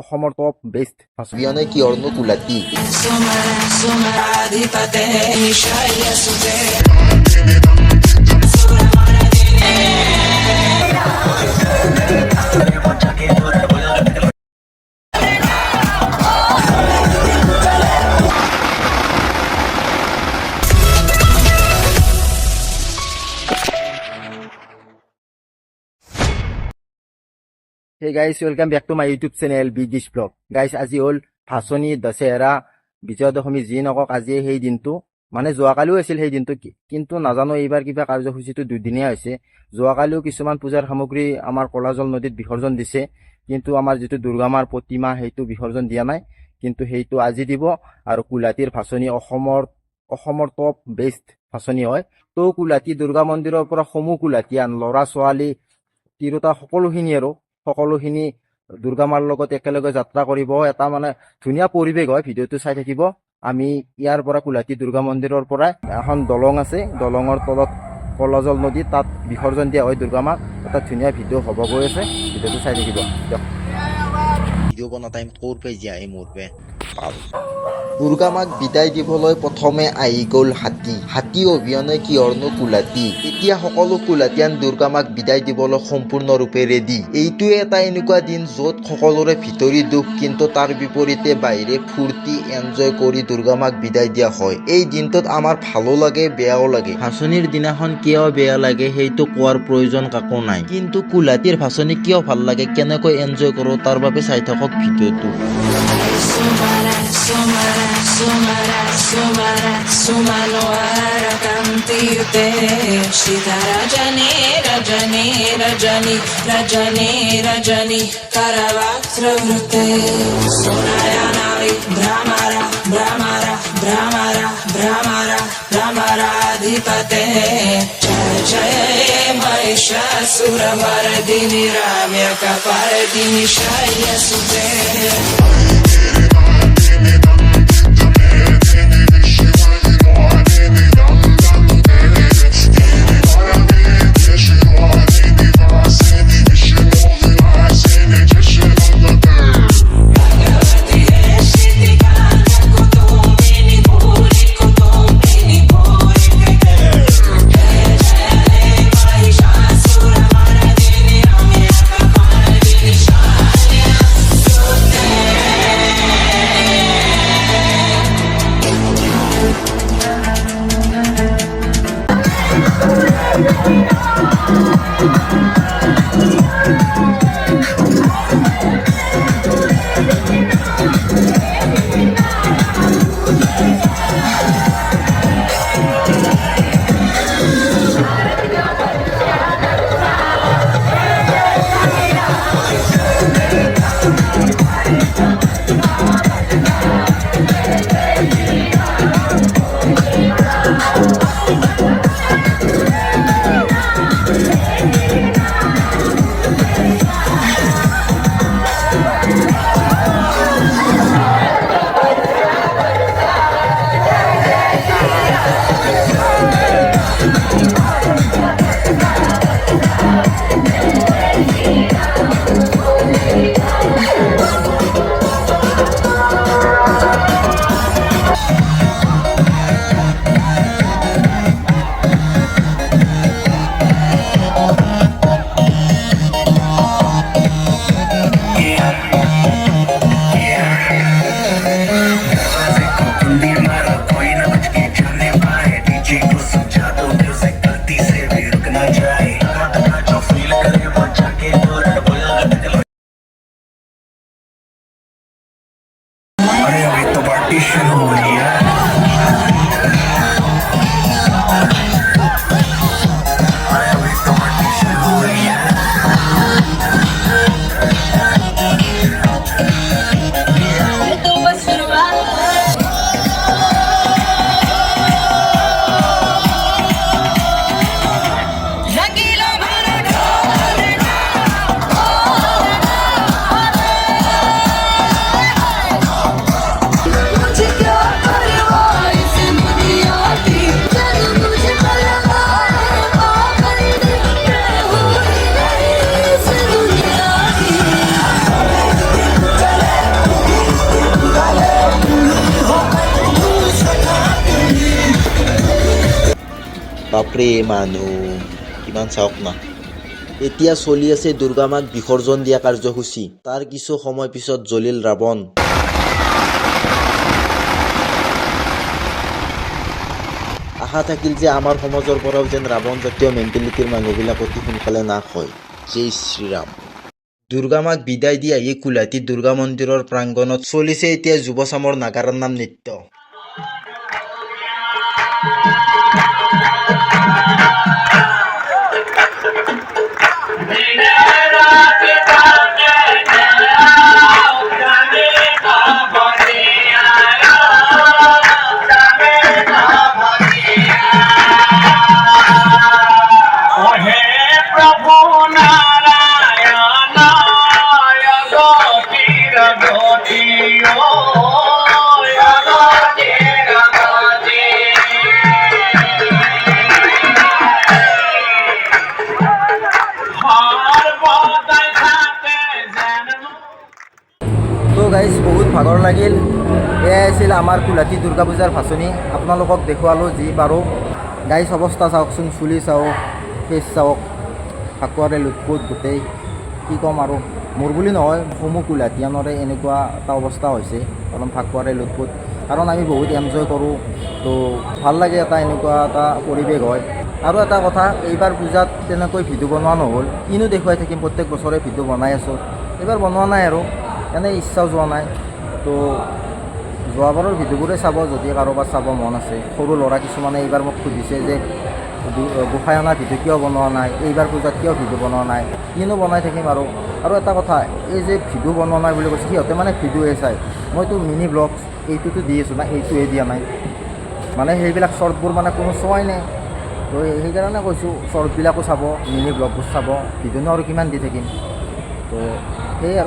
অসমৰ top best ফাঁচনি। বিয়নে কিয়ৰনো কুলাতি Hey guys, welcome back to my YouTube channel Big Dish Vlog. Guys, আজি হ'ল ভাচনি দশেৰা বিজয়া দশমী যি নকক আজি সেই দিনটো মানে যোৱাকালিও আছিল সেই দিনটো কিন্তু নাজানো এইবাৰ কিবা কাৰ্যসূচীটো দুদিনীয়া হৈছে। যোৱাকালিও কিছুমান পূজাৰ সামগ্ৰী আমাৰ কলাজল নদীত বিসৰ্জন দিছে কিন্তু আমাৰ যিটো দুৰ্গা মাৰ প্ৰতিমা সেইটো বিসৰ্জন দিয়া নাই কিন্তু সেইটো আজি দিব। আৰু কুলাতিৰ ভাচনি অসমৰ টপ বেষ্ট ভাচনি হয়। তো কুলাতি দুৰ্গা মন্দিৰৰ পৰা সমূহ কুলাতিয়ান ল'ৰা ছোৱালী তিৰোতা সকলোখিনি দুৰ্গা মাৰ লগত একেলগে যাত্ৰা কৰিব। এটা মানে ধুনীয়া পৰিৱেশ হয়। ভিডিঅ'টো চাই থাকিব। আমি ইয়াৰ পৰা কুলাতি দুৰ্গা মন্দিৰৰ পৰা এখন দলং আছে, দলঙৰ তলত কলাজল নদী, তাত বিসৰ্জন দিয়া হয় দুৰ্গা মাক। এটা ধুনীয়া ভিডিঅ' হ'ব গৈ আছে, ভিডিঅ'টো চাই থাকিব দিয়ক। ভিডিঅ' বনা টাইম ক'ৰ পে যায় মোৰ পে দুৰ্গা মাক বিদায় দিবলৈ প্ৰথমে আহি গ'ল হাতী অবিহনে কিয়ৰনো কুলাতি। এতিয়া সকলো কুলাতিয়ান দুৰ্গা মাক বিদায় দিবলৈ সম্পূৰ্ণৰূপে ৰেডি। এইটোৱে এটা এনেকুৱা দিন য'ত সকলোৰে ভিতৰি দুখ কিন্তু তাৰ বিপৰীতে বাহিৰে ফূৰ্তি এনজয় কৰি দুৰ্গা মাক বিদায় দিয়া হয়। এই দিনটোত আমাৰ ভালো লাগে বেয়াও লাগে। ভাচনিৰ দিনাখন কিয় বেয়া লাগে সেইটো কোৱাৰ প্ৰয়োজন কাকো নাই, কিন্তু কুলাতিৰ ভাচনি কিয় ভাল লাগে, কেনেকৈ এনজয় কৰোঁ তাৰ বাবে চাই থাকক ভিডিঅ'টো। Sumano arakantirte Shita Rajani Karavatra vrute Sunayanavi Brahmara Adhipate Jaya Mahishasura Mardini Ramya Kapardini Shaya Sute বাপৰে মানুহ কিমান চাওক না। এতিয়া চলি আছে দুৰ্গা মাক বিসৰ্জন দিয়া কাৰ্যসূচী। তাৰ কিছু সময় পিছত জ্বলিল ৰাৱণ। আশা থাকিল যে আমাৰ সমাজৰ পৰাও যেন ৰাৱণ জাতীয় মেণ্টেলিটিৰ মানুহবিলাক অতি সোনকালে নাশ হয়। জয় শ্ৰীৰাম। দুৰ্গা মাক বিদায় দি আহি কুলহাটী দুৰ্গা মন্দিৰৰ প্ৰাংগণত চলিছে এতিয়া যুৱচামৰ নাগাৰাৰ নাম নৃত্য। তো গাইজ বহুত ভাগৰ লাগিল। এয়াই আছিল আমাৰ কুলহাটী দুৰ্গা পূজাৰ ভাচনি। আপোনালোকক দেখুৱালোঁ যি পাৰোঁ। গাইজ অৱস্থা চাওকচোন, চুলি চাওক, ফেচ চাওক, ফাকুৱাৰে লুটপুট গোটেই। কি ক'ম আৰু, মোৰ বুলি নহয় সমূহ কুলহাটীয়ানৰে এনেকুৱা এটা অৱস্থা হৈছে, কাৰণ ফাকুৱাৰে লুটপুট। কাৰণ আমি বহুত এনজয় কৰোঁ, তো ভাল লাগে এটা এনেকুৱা এটা পৰিৱেশ হয়। আৰু এটা কথা, এইবাৰ পূজাত তেনেকৈ ভিডিঅ' বনোৱা নহ'ল। কিনো দেখুৱাই থাকিম, প্ৰত্যেক বছৰে ভিডিঅ' বনাই আছোঁ। এইবাৰ বনোৱা নাই আৰু এনেই ইচ্ছাও যোৱা নাই। তো যোৱাবাৰৰ ভিডিঅ'বোৰে চাব যদি কাৰোবাৰ চাব মন আছে। সৰু ল'ৰা কিছুমানে এইবাৰ মোক সুধিছে যে গোসাঁই অনা ভিডিঅ' কিয় বনোৱা নাই, এইবাৰ পূজাত কিয় ভিডিঅ' বনোৱা নাই। কিনো বনাই থাকিম আৰু এটা কথা, এই যে ভিডিঅ' বনোৱা নাই বুলি কৈছে, সিহঁতে মানে ভিডিঅ'য়ে চাই। মইতো মিনি ব্লগ এইটোতো দি আছোঁ না, এইটোৱে দিয়া নাই। মানে সেইবিলাক শ্বৰ্টবোৰ মানে কোনো চোৱাই নাই। তো সেইকাৰণে কৈছোঁ শ্বৰ্টবিলাকো চাব, মিনি ব্লগবোৰ চাব, ভিডিঅ'নো আৰু কিমান দি থাকিম। তো সেয়ে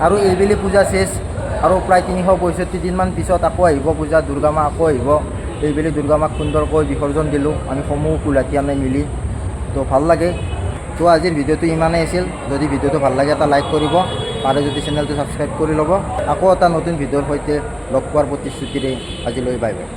আৰু এইবেলি পূজা শেষ, আৰু প্ৰায় 365 দিনমান পিছত আকৌ আহিব পূজা, দুৰ্গা মা আকৌ আহিব। এইবেলি দুৰ্গা মাক সুন্দৰকৈ বিসৰ্জন দিলোঁ আমি সমূহ কুলহাটীয়ানে মিলি। তো ভাল লাগে। তো আজিৰ ভিডিঅ'টো ইমানেই আছিল। যদি ভিডিঅ'টো ভাল লাগে এটা লাইক কৰিব, পাৰে যদি চেনেলটো ছাবস্ক্ৰাইব কৰি ল'ব। আকৌ এটা নতুন ভিডিঅ'ৰ সৈতে লগ পোৱাৰ প্ৰতিশ্ৰুতিৰে আজিলৈ বাই বাই।